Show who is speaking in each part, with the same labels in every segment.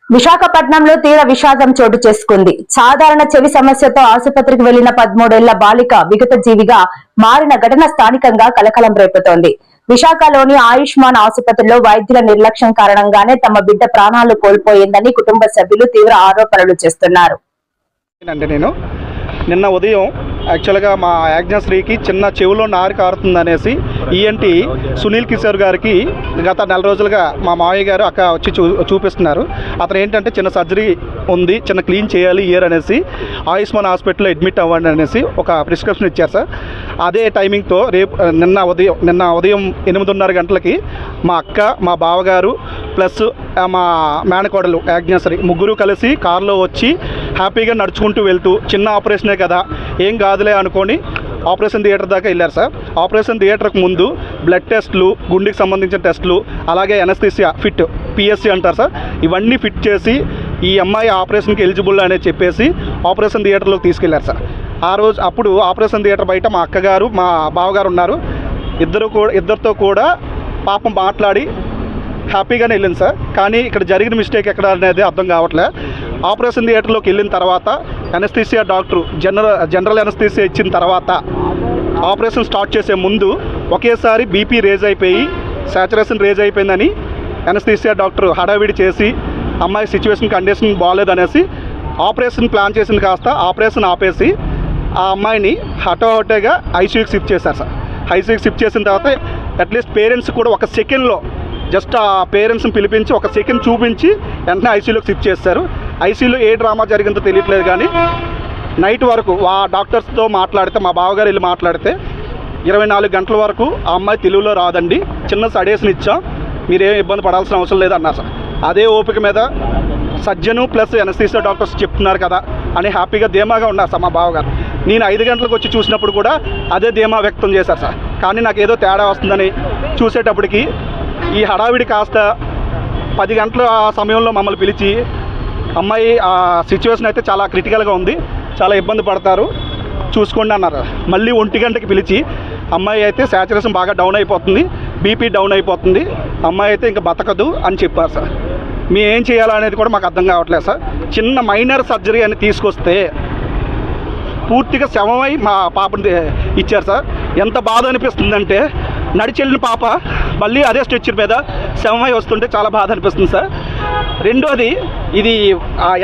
Speaker 1: విశాఖపట్నంలో తీవ్ర విషాదం చోటు చేసుకుంది. సాధారణ చెవి సమస్యతో ఆసుపత్రికి వెళ్లిన 13 ఏళ్ల బాలిక విగత జీవిగా మారిన ఘటన స్థానికంగా కలకలం రేపుతోంది. విశాఖలోని ఆయుష్మాన్ ఆసుపత్రిలో వైద్యుల నిర్లక్ష్యం కారణంగానే తమ బిడ్డ ప్రాణాలు కోల్పోయిందని కుటుంబ సభ్యులు తీవ్ర ఆరోపణలు చేస్తున్నారు.
Speaker 2: నిన్న ఉదయం యాక్చువల్గా మా యాజ్ఞశ్రీకి చిన్న చెవిలో నారు కారుతుందనేసి ఈఎన్టీ సునీల్ కిషోర్ గారికి గత 4 రోజులుగా మా మావయ్య గారు అక్క వచ్చి చూపిస్తున్నారు. అతను ఏంటంటే చిన్న సర్జరీ ఉంది, చిన్న క్లీన్ చేయాలి ఇయర్ అనేసి ఆయుష్మాన్ హాస్పిటల్లో అడ్మిట్ అవ్వండి అనేసి ఒక ప్రిస్క్రిప్షన్ ఇచ్చారు సార్. అదే టైమింగ్తో నిన్న ఉదయం 8:30 గంటలకి మా అక్క, మా బావగారు ప్లస్ మా మేనకోడలు యాజ్ఞశ్రీ ముగ్గురు కలిసి కారులో వచ్చి హ్యాపీగా నడుచుకుంటూ వెళ్తూ చిన్న ఆపరేషనే కదా ఏం కాదులే అనుకొని ఆపరేషన్ థియేటర్ దాకా వెళ్ళారు సార్. ఆపరేషన్ థియేటర్కి ముందు బ్లడ్ టెస్టులు, గుండెకి సంబంధించిన టెస్టులు, అలాగే ఎనస్థీసియా ఫిట్ పిఎస్సి అంటారు సార్, ఇవన్నీ ఫిట్ చేసి ఈ అమ్మాయి ఆపరేషన్కి ఎలిజిబుల్ అనేది చెప్పేసి ఆపరేషన్ థియేటర్లోకి తీసుకెళ్లారు సార్. అప్పుడు ఆపరేషన్ థియేటర్ బయట మా అక్కగారు, మా బావగారు ఉన్నారు. ఇద్దరితో కూడా పాపం మాట్లాడి హ్యాపీగానే వెళ్ళింది సార్. కానీ ఇక్కడ జరిగిన మిస్టేక్ ఎక్కడ అనేది అర్థం కావట్లే. ఆపరేషన్ థియేటర్లోకి వెళ్ళిన తర్వాత ఎనస్థీసియా డాక్టరు జనరల్ ఎనస్థీసియా ఇచ్చిన తర్వాత ఆపరేషన్ స్టార్ట్ చేసే ముందు ఒకేసారి బీపీ రేజ్ అయిపోయి సాచురేషన్ రేజ్ అయిపోయిందని ఎనస్థీసియా డాక్టర్ హడావిడి చేసి అమ్మాయి సిచ్యువేషన్ కండిషన్ బాగాలేదనేసి ఆపరేషన్ ప్లాన్ చేసింది కాస్త ఆపరేషన్ ఆపేసి ఆ అమ్మాయిని హఠాహఠగా ఐసీయూకి షిఫ్ట్ చేశారు సార్. ఐసీయూకి షిఫ్ట్ చేసిన తర్వాత అట్లీస్ట్ పేరెంట్స్ కూడా ఒక సెకండ్లో జస్ట్ ఆ పేరెంట్స్ని పిలిపించి ఒక సెకండ్ చూపించి వెంటనే ఐసీయూలోకి షిఫ్ట్ చేస్తారు. ఐసీయూలో ఏ డ్రామా జరిగిందో తెలియట్లేదు. కానీ నైట్ వరకు ఆ డాక్టర్స్తో మాట్లాడితే, మా బావగారు వెళ్ళి మాట్లాడితే 24 గంటల వరకు ఆ అమ్మాయి తెలుగులో రాదండి, చిన్న సడేషన్ ఇచ్చాం, మీరేం ఇబ్బంది పడాల్సిన అవసరం లేదన్నారు సార్. అదే ఓపిక మీద సర్జను ప్లస్ ఎనస్థీసియా డాక్టర్స్ చెప్తున్నారు కదా అని హ్యాపీగా ధీమాగా ఉన్నారు సార్ మా బావగారు. నేను 5 గంటలకు వచ్చి చూసినప్పుడు కూడా అదే ధీమా వ్యక్తం చేశారు సార్. కానీ నాకు ఏదో తేడా వస్తుందని చూసేటప్పటికి ఈ హడావిడి కాస్త 10 గంటల సమయంలో మమ్మల్ని పిలిచి అమ్మాయి ఆ సిచ్యువేషన్ అయితే చాలా క్రిటికల్గా ఉంది, చాలా ఇబ్బంది పడతారు, చూసుకోండి అన్నారు. మళ్ళీ 1 గంటకి పిలిచి అమ్మాయి అయితే సాచురేషన్ బాగా డౌన్ అయిపోతుంది, బీపీ డౌన్ అయిపోతుంది, అమ్మాయి అయితే ఇంకా బతకదు అని చెప్పారు సార్. మేము ఏం చేయాలో అనేది కూడా మాకు అర్థం కావట్లేదు సార్. చిన్న మైనర్ సర్జరీ అని తీసుకొస్తే పూర్తిగా శవమై మా పాపని ఇచ్చారు సార్. ఎంత బాధ అనిపిస్తుందంటే నడిచెళ్ళిన పాప మళ్ళీ అదే స్ట్రెచ్చర్ మీద శవమై వస్తుంటే చాలా బాధ అనిపిస్తుంది సార్. రెండోది, ఇది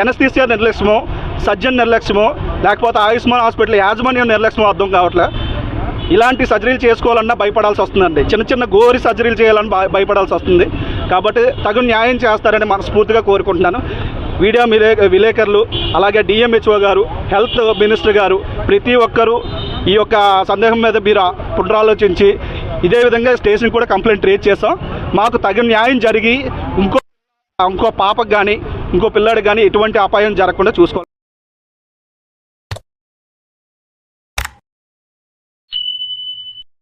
Speaker 2: ఎనస్థీసియా నిర్లక్ష్యమో, సర్జన్ నిర్లక్ష్యమో, లేకపోతే ఆయుష్మాన్ హాస్పిటల్ యాజమాన్యం నిర్లక్ష్యమో అర్థం కావట్లే. ఇలాంటి సర్జరీలు చేసుకోవాలన్నా భయపడాల్సి వస్తుందండి. చిన్న గోరి సర్జరీలు చేయాలని భయపడాల్సి వస్తుంది. కాబట్టి తగు న్యాయం చేస్తారని మనస్ఫూర్తిగా కోరుకుంటున్నాను. మీడియా విలేకరులు, అలాగే డిఎంహెచ్ఓ గారు, హెల్త్ మినిస్టర్ గారు, ప్రతి ఒక్కరూ ఈ యొక్క సందేహం మీద మీరు పునరాలోచించి ఇదే విధంగా స్టేషన్ కూడా కంప్లైంట్ రేజ్ చేసాం. మాకు తగిన న్యాయం జరిగి ఇంకో పాపకు కానీ ఇంకో పిల్లాడికి కానీ ఎటువంటి అపాయం జరగకుండా చూసుకోవాలి.